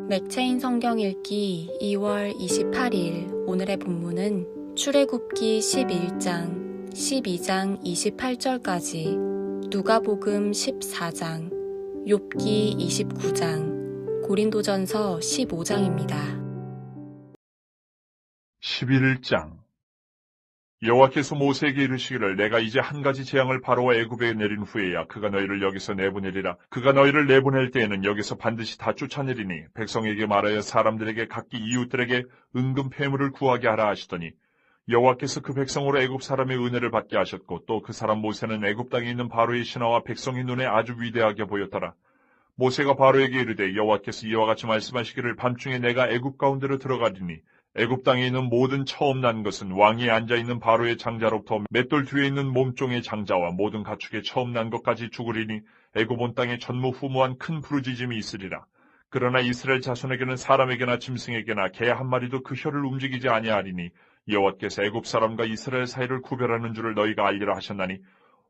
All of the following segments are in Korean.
맥체인 성경 읽기 2월 28일 오늘의 본문은 출애굽기 11장, 12장 28절까지, 누가복음 14장, 욥기 29장, 고린도전서 15장입니다. 11장. 여호와께서 모세에게 이르시기를 내가 이제 한 가지 재앙을 바로와 애굽에 내린 후에야 그가 너희를 여기서 내보내리라. 그가 너희를 내보낼 때에는 여기서 반드시 다 쫓아내리니 백성에게 말하여 사람들에게 각기 이웃들에게 은금 패물을 구하게 하라 하시더니, 여호와께서 그 백성으로 애굽 사람의 은혜를 받게 하셨고 또 그 사람 모세는 애굽 땅에 있는 바로의 신하와 백성의 눈에 아주 위대하게 보였더라. 모세가 바로에게 이르되 여호와께서 이와 같이 말씀하시기를 밤중에 내가 애굽 가운데로 들어가리니 애굽 땅에 있는 모든 처음 난 것은 왕위에 앉아있는 바로의 장자로부터 맷돌 뒤에 있는 몸종의 장자와 모든 가축의 처음 난 것까지 죽으리니 애굽 온 땅에 전무후무한 큰 부르짖음이 있으리라. 그러나 이스라엘 자손에게는 사람에게나 짐승에게나 개 한 마리도 그 혀를 움직이지 아니하리니 여호와께서 애굽 사람과 이스라엘 사이를 구별하는 줄을 너희가 알리라 하셨나니,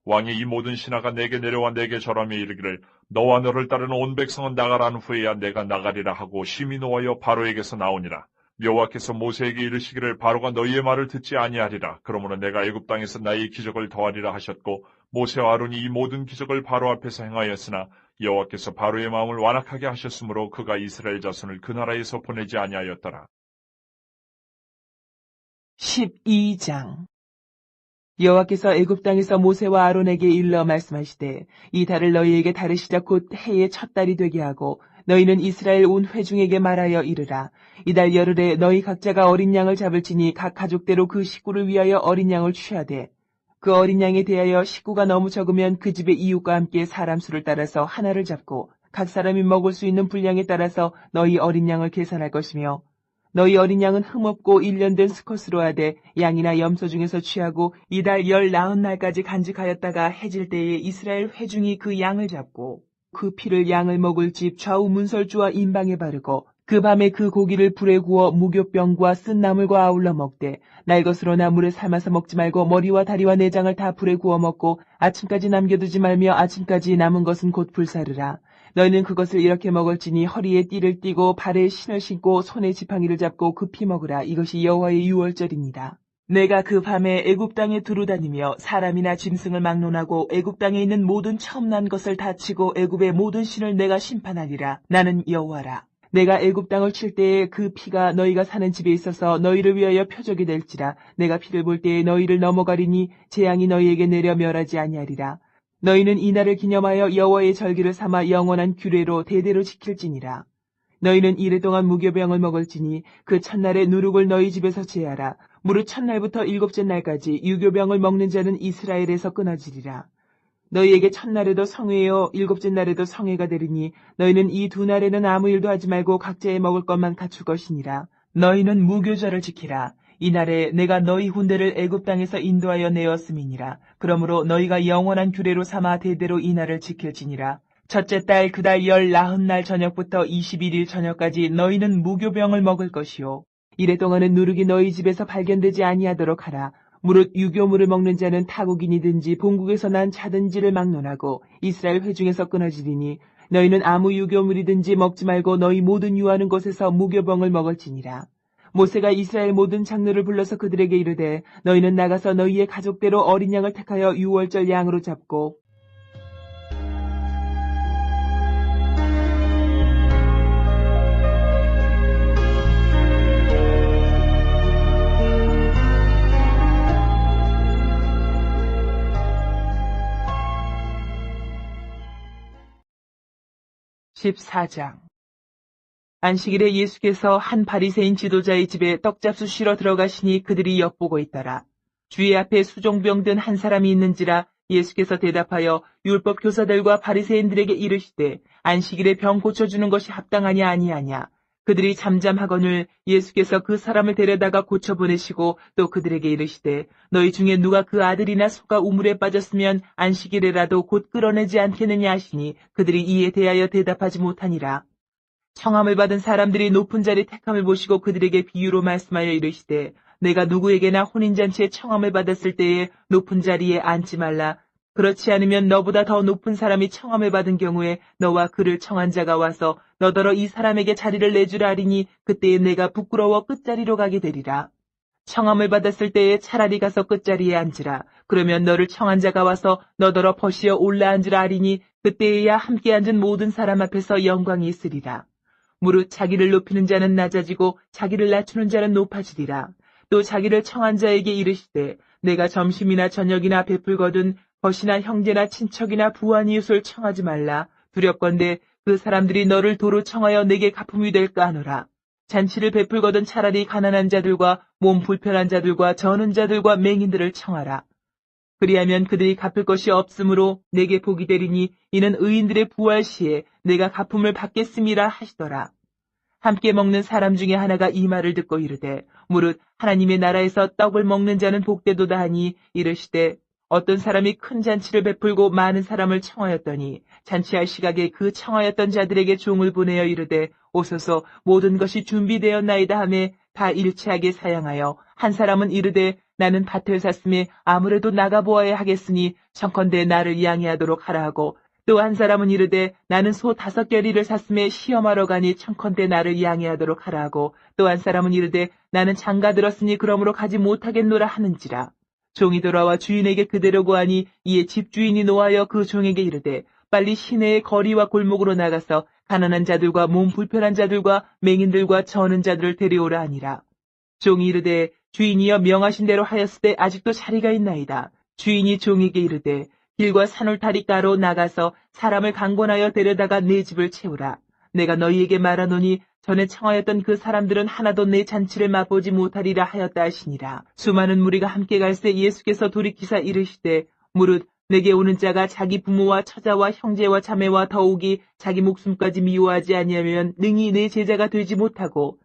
왕의 이 모든 신하가 내게 내려와 내게 절하며 이르기를 너와 너를 따르는 온 백성은 나가라 한 후에야 내가 나가리라 하고 심히 노하여 바로에게서 나오니라. 여호와께서 모세에게 이르시기를 바로가 너희의 말을 듣지 아니하리라. 그러므로 내가 애굽 땅에서 나의 기적을 더하리라 하셨고, 모세와 아론이 이 모든 기적을 바로 앞에서 행하였으나 여호와께서 바로의 마음을 완악하게 하셨으므로 그가 이스라엘 자손을 그 나라에서 보내지 아니하였더라. 12장. 여호와께서 애굽 땅에서 모세와 아론에게 일러 말씀하시되, 이 달을 너희에게 다르시자 곧 해의 첫 달이 되게 하고 너희는 이스라엘 온 회중에게 말하여 이르라. 이달 열흘에 너희 각자가 어린 양을 잡을지니 각 가족대로 그 식구를 위하여 어린 양을 취하되, 그 어린 양에 대하여 식구가 너무 적으면 그 집의 이웃과 함께 사람 수를 따라서 하나를 잡고 각 사람이 먹을 수 있는 분량에 따라서 너희 어린 양을 계산할 것이며, 너희 어린 양은 흠없고 1년 된 수컷으로 하되 양이나 염소 중에서 취하고 이달 40날까지 간직하였다가 해질 때에 이스라엘 회중이 그 양을 잡고 그 피를 양을 먹을 집 좌우 문설주와 임방에 바르고 그 밤에 그 고기를 불에 구워 무교병과 쓴 나물과 아울러 먹되, 날 것으로나 물에 삶아서 먹지 말고 머리와 다리와 내장을 다 불에 구워 먹고 아침까지 남겨두지 말며 아침까지 남은 것은 곧 불사르라. 너희는 그것을 이렇게 먹을지니 허리에 띠를 띠고 발에 신을 신고 손에 지팡이를 잡고 급히 먹으라. 이것이 여호와의 유월절입니다. 내가 그 밤에 애굽 땅에 두루다니며 사람이나 짐승을 막론하고 애굽 땅에 있는 모든 처음 난 것을 다 치고 애굽의 모든 신을 내가 심판하리라. 나는 여호와라. 내가 애굽 땅을 칠 때에 그 피가 너희가 사는 집에 있어서 너희를 위하여 표적이 될지라. 내가 피를 볼 때에 너희를 넘어가리니 재앙이 너희에게 내려 멸하지 아니하리라. 너희는 이 날을 기념하여 여호와의 절기를 삼아 영원한 규례로 대대로 지킬지니라. 너희는 이래 동안 무교병을 먹을지니 그 첫날에 누룩을 너희 집에서 제하라. 무릇 첫날부터 일곱째 날까지 유교병을 먹는 자는 이스라엘에서 끊어지리라. 너희에게 첫날에도 성회요 일곱째 날에도 성회가 되리니 너희는 이 두 날에는 아무 일도 하지 말고 각자의 먹을 것만 갖출 것이니라. 너희는 무교절을 지키라. 이 날에 내가 너희 군대를 애굽 땅에서 인도하여 내었음이니라. 그러므로 너희가 영원한 규례로 삼아 대대로 이 날을 지킬지니라. 첫째 달 그 달 40날 저녁부터 21일 저녁까지 너희는 무교병을 먹을 것이요. 이래 동안은 누룩이 너희 집에서 발견되지 아니하도록 하라. 무릇 유교물을 먹는 자는 타국인이든지 본국에서 난 자든지를 막론하고 이스라엘 회중에서 끊어지리니, 너희는 아무 유교물이든지 먹지 말고 너희 모든 유하는 곳에서 무교병을 먹을지니라. 모세가 이스라엘 모든 장로를 불러서 그들에게 이르되, 너희는 나가서 너희의 가족대로 어린 양을 택하여 유월절 양으로 잡고 14장. 안식일에 예수께서 한 바리새인 지도자의 집에 떡잡수 쉬러 들어가시니 그들이 엿보고 있더라. 주의 앞에 수종병 든 한 사람이 있는지라. 예수께서 대답하여 율법 교사들과 바리새인들에게 이르시되, 안식일에 병 고쳐주는 것이 합당하냐 아니하냐. 그들이 잠잠하거늘 예수께서 그 사람을 데려다가 고쳐보내시고 또 그들에게 이르시되, 너희 중에 누가 그 아들이나 소가 우물에 빠졌으면 안식일에라도 곧 끌어내지 않겠느냐 하시니 그들이 이에 대하여 대답하지 못하니라. 청함을 받은 사람들이 높은 자리 택함을 보시고 그들에게 비유로 말씀하여 이르시되, 내가 누구에게나 혼인잔치에 청함을 받았을 때에 높은 자리에 앉지 말라. 그렇지 않으면 너보다 더 높은 사람이 청함을 받은 경우에 너와 그를 청한 자가 와서 너더러 이 사람에게 자리를 내주라 하리니 그때에 내가 부끄러워 끝자리로 가게 되리라. 청함을 받았을 때에 차라리 가서 끝자리에 앉으라. 그러면 너를 청한 자가 와서 너더러 버시어 올라앉으라 하리니 그때에야 함께 앉은 모든 사람 앞에서 영광이 있으리라. 무릇 자기를 높이는 자는 낮아지고 자기를 낮추는 자는 높아지리라. 또 자기를 청한 자에게 이르시되 내가 점심이나 저녁이나 베풀거든 벗이나 형제나 친척이나 부한 이웃을 청하지 말라. 두렵건대 그 사람들이 너를 도로 청하여 내게 갚음이 될까 하노라. 잔치를 베풀거든 차라리 가난한 자들과 몸 불편한 자들과 저는 자들과 맹인들을 청하라. 그리하면 그들이 갚을 것이 없으므로 내게 복이 되리니 이는 의인들의 부활 시에 내가 갚음을 받겠음이라 하시더라. 함께 먹는 사람 중에 하나가 이 말을 듣고 이르되 무릇 하나님의 나라에서 떡을 먹는 자는 복되도다 하니 이르시되 어떤 사람이 큰 잔치를 베풀고 많은 사람을 청하였더니 잔치할 시각에 그 청하였던 자들에게 종을 보내어 이르되 오소서 모든 것이 준비되었나이다 하매 다 일치하게 사양하여 한 사람은 이르되 나는 밭을 샀음에 아무래도 나가보아야 하겠으니 청컨대 나를 양해하도록 하라 하고 또 한 사람은 이르되 나는 소 5겨리를 샀음에 시험하러 가니 청컨대 나를 양해하도록 하라 하고 또 한 사람은 이르되 나는 장가 들었으니 그러므로 가지 못하겠노라 하는지라. 종이 돌아와 주인에게 그대로 고하니 이에 집주인이 노하여 그 종에게 이르되 빨리 시내의 거리와 골목으로 나가서 가난한 자들과 몸 불편한 자들과 맹인들과 저는 자들을 데려오라 하니라. 종이 이르되 주인이여 명하신 대로 하였으되 아직도 자리가 있나이다. 주인이 종에게 이르되 길과 산울타리가로 나가서 사람을 강권하여 데려다가 내 집을 채우라. 내가 너희에게 말하노니 전에 청하였던 그 사람들은 하나도 내 잔치를 맛보지 못하리라 하였다 하시니라. 수많은 무리가 함께 갈새 예수께서 돌이키사 이르시되 무릇 내게 오는 자가 자기 부모와 처자와 형제와 자매와 더욱이 자기 목숨까지 미워하지 아니하면 능히 내 제자가 되지 못하고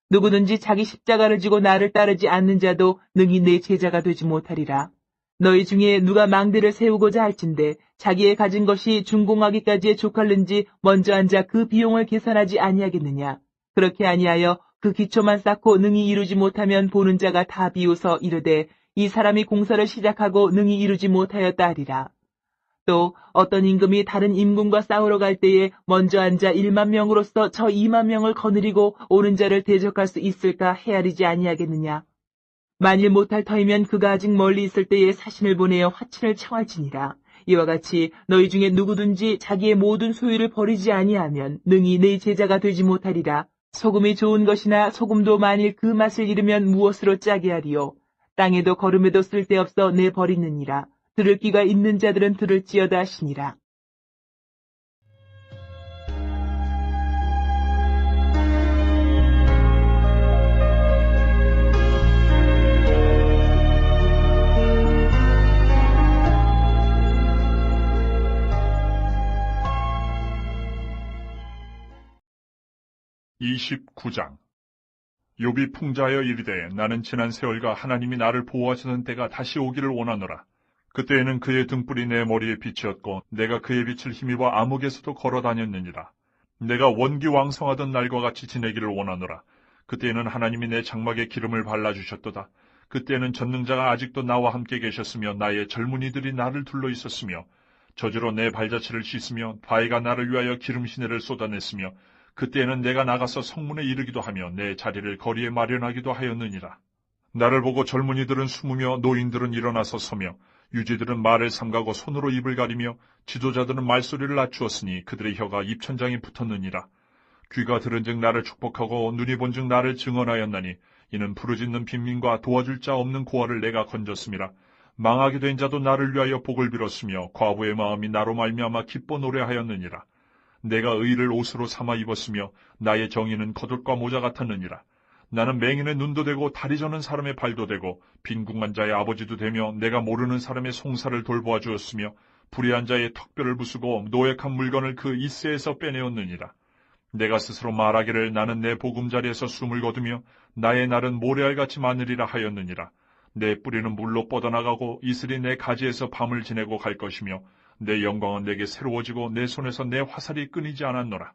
누구든지 자기 십자가를 지고 나를 따르지 않는 자도 능히 내 제자가 되지 못하리라. 너희 중에 누가 망대를 세우고자 할진대 자기의 가진 것이 준공하기까지에 족할는지 먼저 앉아 그 비용을 계산하지 아니하겠느냐. 그렇게 아니하여 그 기초만 쌓고 능히 이루지 못하면 보는 자가 다 비웃어 이르되 이 사람이 공사를 시작하고 능히 이루지 못하였다 하리라. 또 어떤 임금이 다른 임금과 싸우러 갈 때에 먼저 앉아 1만 명으로서 저 2만 명을 거느리고 오는 자를 대적할 수 있을까 헤아리지 아니하겠느냐. 만일 못할 터이면 그가 아직 멀리 있을 때에 사신을 보내어 화친을 청할지니라. 이와 같이 너희 중에 누구든지 자기의 모든 소유를 버리지 아니하면 능히 내 제자가 되지 못하리라. 소금이 좋은 것이나 소금도 만일 그 맛을 잃으면 무엇으로 짜게 하리요. 땅에도 거름에도 쓸데없어 내버리느니라. 들을 귀가 있는 자들은 들을지어다 하시니라. (29장) 욥이 풍자하여 이르되 나는 지난 세월과 하나님이 나를 보호하시던 때가 다시 오기를 원하노라. 그때에는 그의 등불이 내 머리에 빛이었고 내가 그의 빛을 힘입어 암흑에서도 걸어 다녔느니라. 내가 원기왕성하던 날과 같이 지내기를 원하노라. 그때에는 하나님이 내 장막에 기름을 발라주셨도다. 그때에는 전능자가 아직도 나와 함께 계셨으며 나의 젊은이들이 나를 둘러 있었으며 저주로 내 발자취를 씻으며 바위가 나를 위하여 기름 시내를 쏟아냈으며 그때에는 내가 나가서 성문에 이르기도 하며 내 자리를 거리에 마련하기도 하였느니라. 나를 보고 젊은이들은 숨으며 노인들은 일어나서 서며 유지들은 말을 삼가고 손으로 입을 가리며 지도자들은 말소리를 낮추었으니 그들의 혀가 입천장에 붙었느니라. 귀가 들은즉 나를 축복하고 눈이 본즉 나를 증언하였나니 이는 부르짖는 빈민과 도와줄 자 없는 고아를 내가 건졌음이라. 망하게 된 자도 나를 위하여 복을 빌었으며 과부의 마음이 나로 말미암아 기뻐 노래하였느니라. 내가 의를 옷으로 삼아 입었으며 나의 정의는 겉옷과 모자 같았느니라. 나는 맹인의 눈도 되고 다리 저는 사람의 발도 되고 빈궁한 자의 아버지도 되며 내가 모르는 사람의 송사를 돌보아 주었으며 불의한 자의 턱뼈를 부수고 노획한 물건을 그 이새에서 빼내었느니라. 내가 스스로 말하기를 나는 내 보금자리에서 숨을 거두며 나의 날은 모래알같이 많으리라 하였느니라. 내 뿌리는 물로 뻗어나가고 이슬이 내 가지에서 밤을 지내고 갈 것이며 내 영광은 내게 새로워지고 내 손에서 내 화살이 끊이지 않았노라.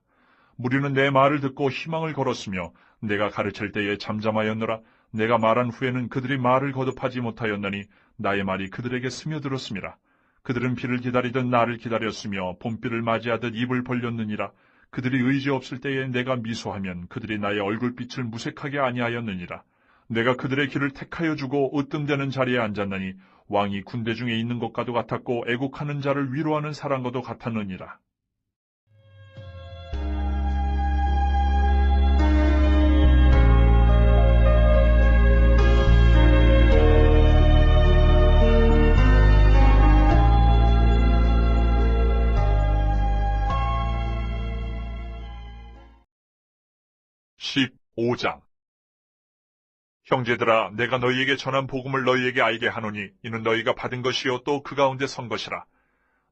무리는 내 말을 듣고 희망을 걸었으며 내가 가르칠 때에 잠잠하였노라. 내가 말한 후에는 그들이 말을 거듭하지 못하였나니 나의 말이 그들에게 스며들었음이라. 그들은 비를 기다리듯 나를 기다렸으며 봄비를 맞이하듯 입을 벌렸느니라. 그들이 의지 없을 때에 내가 미소하면 그들이 나의 얼굴빛을 무색하게 아니하였느니라. 내가 그들의 길을 택하여 주고 으뜸되는 자리에 앉았나니 왕이 군대 중에 있는 것과도 같았고 애국하는 자를 위로하는 사람과도 같았느니라. (15장) 형제들아, 내가 너희에게 전한 복음을 너희에게 알게 하노니 이는 너희가 받은 것이요 또 그 가운데 선 것이라.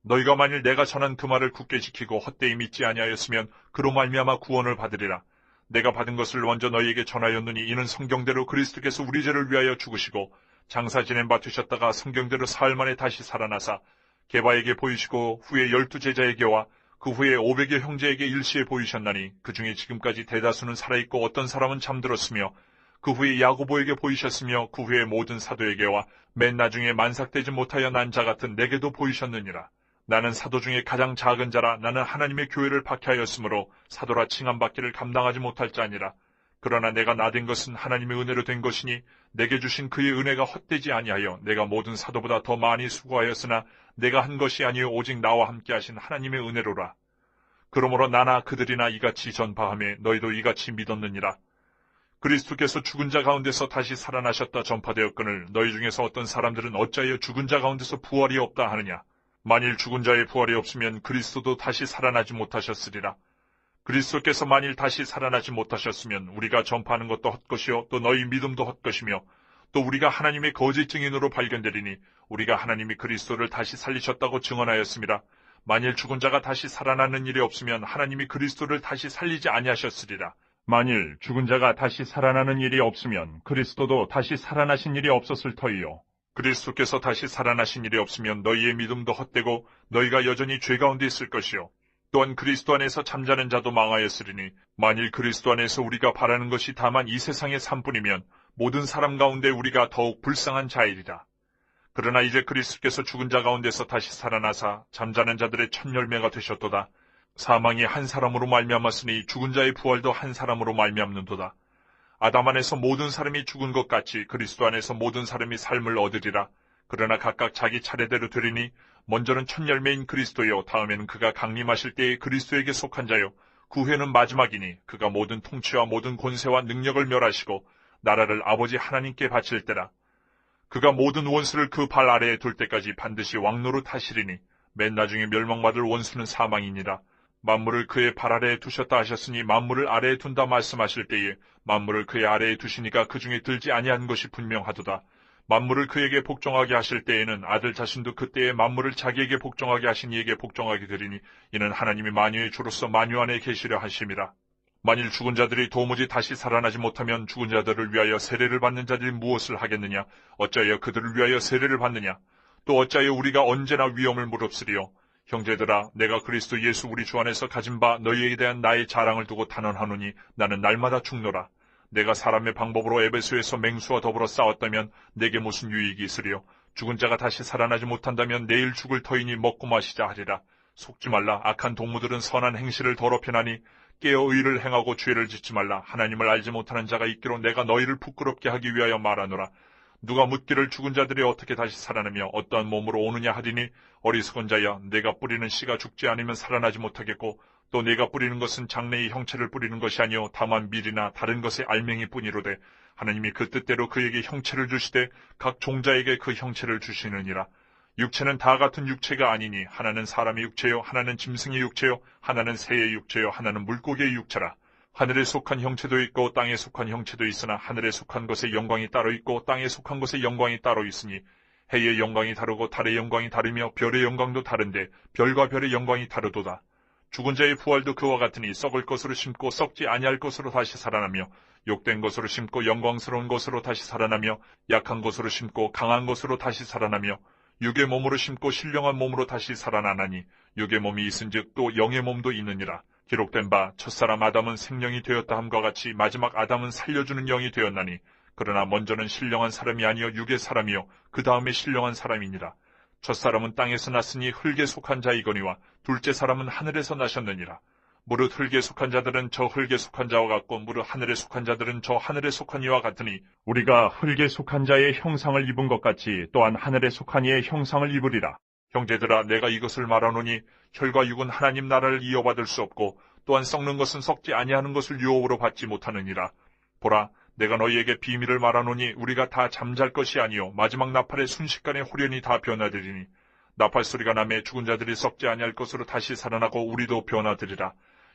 너희가 만일 내가 전한 그 말을 굳게 지키고 헛되이 믿지 아니하였으면 그로 말미암아 구원을 받으리라. 내가 받은 것을 먼저 너희에게 전하였느니 이는 성경대로 그리스도께서 우리 죄를 위하여 죽으시고 장사 지낸 바 되셨다가 성경대로 사흘 만에 다시 살아나사 게바에게 보이시고 후에 12제자에게와 그 후에 500여 형제에게 일시에 보이셨나니 그 중에 지금까지 대다수는 살아있고 어떤 사람은 잠들었으며 그 후에 야고보에게 보이셨으며 그 후에 모든 사도에게와 맨 나중에 만삭되지 못하여 난 자 같은 내게도 보이셨느니라. 나는 사도 중에 가장 작은 자라. 나는 하나님의 교회를 박해하였으므로 사도라 칭함받기를 감당하지 못할 자니라. 그러나 내가 나된 것은 하나님의 은혜로 된 것이니 내게 주신 그의 은혜가 헛되지 아니하여 내가 모든 사도보다 더 많이 수고하였으나 내가 한 것이 아니요 오직 나와 함께 하신 하나님의 은혜로라. 그러므로 나나 그들이나 이같이 전파하며 너희도 이같이 믿었느니라. 그리스도께서 죽은 자 가운데서 다시 살아나셨다 전파되었거늘 너희 중에서 어떤 사람들은 어찌하여 죽은 자 가운데서 부활이 없다 하느냐. 만일 죽은 자의 부활이 없으면 그리스도도 다시 살아나지 못하셨으리라. 그리스도께서 만일 다시 살아나지 못하셨으면 우리가 전파하는 것도 헛것이요 또 너희 믿음도 헛것이며 또 우리가 하나님의 거짓 증인으로 발견되리니 우리가 하나님이 그리스도를 다시 살리셨다고 증언하였습니다. 만일 죽은 자가 다시 살아나는 일이 없으면 하나님이 그리스도를 다시 살리지 아니하셨으리라. 만일 죽은 자가 다시 살아나는 일이 없으면 그리스도도 다시 살아나신 일이 없었을 터이요. 그리스도께서 다시 살아나신 일이 없으면 너희의 믿음도 헛되고 너희가 여전히 죄 가운데 있을 것이요. 또한 그리스도 안에서 잠자는 자도 망하였으리니 만일 그리스도 안에서 우리가 바라는 것이 다만 이 세상의 삶뿐이면 모든 사람 가운데 우리가 더욱 불쌍한 자이리라. 그러나 이제 그리스도께서 죽은 자 가운데서 다시 살아나사 잠자는 자들의 첫 열매가 되셨도다. 사망이 한 사람으로 말미암았으니 죽은 자의 부활도 한 사람으로 말미암는도다. 아담 안에서 모든 사람이 죽은 것 같이 그리스도 안에서 모든 사람이 삶을 얻으리라. 그러나 각각 자기 차례대로 되리니 먼저는 첫 열매인 그리스도요 다음에는 그가 강림하실 때에 그리스도에게 속한 자요 그 후에는 마지막이니 그가 모든 통치와 모든 권세와 능력을 멸하시고 나라를 아버지 하나님께 바칠 때라. 그가 모든 원수를 그 발 아래에 둘 때까지 반드시 왕노릇 하시리니 맨 나중에 멸망받을 원수는 사망이니라. 만물을 그의 발 아래에 두셨다 하셨으니 만물을 아래에 둔다 말씀하실 때에 만물을 그의 아래에 두시니까 그 중에 들지 아니한 것이 분명하도다. 만물을 그에게 복종하게 하실 때에는 아들 자신도 그때에 만물을 자기에게 복종하게 하신 이에게 복종하게 되리니 이는 하나님이 만유의 주로서 만유 안에 계시려 하심이라. 만일 죽은 자들이 도무지 다시 살아나지 못하면 죽은 자들을 위하여 세례를 받는 자들이 무엇을 하겠느냐? 어찌하여 그들을 위하여 세례를 받느냐? 또 어찌하여 우리가 언제나 위험을 무릅쓰리요? 형제들아, 내가 그리스도 예수 우리 주 안에서 가진 바 너희에게 대한 나의 자랑을 두고 단언하노니 나는 날마다 죽노라. 내가 사람의 방법으로 에베소에서 맹수와 더불어 싸웠다면 내게 무슨 유익이 있으리요? 죽은 자가 다시 살아나지 못한다면 내일 죽을 터이니 먹고 마시자 하리라. 속지 말라. 악한 동무들은 선한 행실을 더럽히나니 깨어 의를 행하고 죄를 짓지 말라. 하나님을 알지 못하는 자가 있기로 내가 너희를 부끄럽게 하기 위하여 말하노라. 누가 묻기를 죽은 자들이 어떻게 다시 살아나며 어떠한 몸으로 오느냐 하리니 어리석은 자야, 내가 뿌리는 씨가 죽지 않으면 살아나지 못하겠고 또 내가 뿌리는 것은 장래의 형체를 뿌리는 것이 아니요 다만 밀이나 다른 것의 알맹이뿐이로되 하나님이 그 뜻대로 그에게 형체를 주시되 각 종자에게 그 형체를 주시느니라. 육체는 다 같은 육체가 아니니 하나는 사람의 육체요 하나는 짐승의 육체요 하나는 새의 육체요 하나는 물고기의 육체라. 하늘에 속한 형체도 있고 땅에 속한 형체도 있으나 하늘에 속한 것의 영광이 따로 있고 땅에 속한 것의 영광이 따로 있으니 해의 영광이 다르고 달의 영광이 다르며 별의 영광도 다른데 별과 별의 영광이 다르도다. 죽은 자의 부활도 그와 같으니 썩을 것으로 심고 썩지 아니할 것으로 다시 살아나며 욕된 것으로 심고 영광스러운 것으로 다시 살아나며 약한 것으로 심고 강한 것으로 다시 살아나며 육의 몸으로 심고 신령한 몸으로 다시 살아나나니 육의 몸이 있은즉 또 영의 몸도 있느니라. 기록된 바 첫사람 아담은 생령이 되었다 함과 같이 마지막 아담은 살려주는 영이 되었나니 그러나 먼저는 신령한 사람이 아니요 육의 사람이요 그 다음에 신령한 사람이니라. 첫 사람은 땅에서 났으니 흙에 속한 자이거니와 둘째 사람은 하늘에서 나셨느니라. 무릇 흙에 속한 자들은 저 흙에 속한 자와 같고 무릇 하늘에 속한 자들은 저 하늘에 속한 이와 같으니 우리가 흙에 속한 자의 형상을 입은 것 같이 또한 하늘에 속한 이의 형상을 입으리라. 형제들아, 내가 이것을 말하노니 혈과 육은 하나님 나라를 이어받을 수 없고 또한 썩는 것은 썩지 아니하는 것을 유업으로 받지 못하느니라. 보라, 내가 너희에게 비밀을 말하노니 우리가 다 잠잘 것이 아니요 마지막 나팔의 순식간에 홀연히 다 변화되리니 나팔 소리가 나매 죽은 자들이 썩지 아니할 것으로 다시 살아나고 우리도 변화되리라.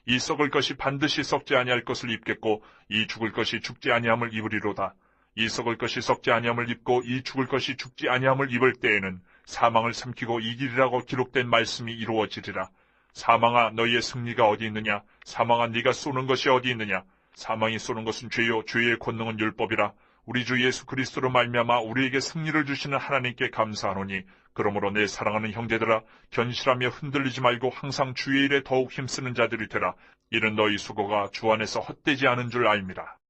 이 썩을 것이 반드시 썩지 아니할 것을 입겠고 이 죽을 것이 죽지 아니함을 입으리로다. 이 썩을 것이 썩지 아니함을 입고 이 죽을 것이 죽지 아니함을 입을 때에는 사망을 삼키고 이기리라고 기록된 말씀이 이루어지리라. 사망아, 너희의 승리가 어디 있느냐? 사망아, 네가 쏘는 것이 어디 있느냐? 사망이 쏘는 것은 죄요 죄의 권능은 율법이라. 우리 주 예수 그리스도로 말미암아 우리에게 승리를 주시는 하나님께 감사하노니 그러므로 내 사랑하는 형제들아, 견실하며 흔들리지 말고 항상 주의 일에 더욱 힘쓰는 자들이 되라. 이는 너희 수고가 주 안에서 헛되지 않은 줄 알미라.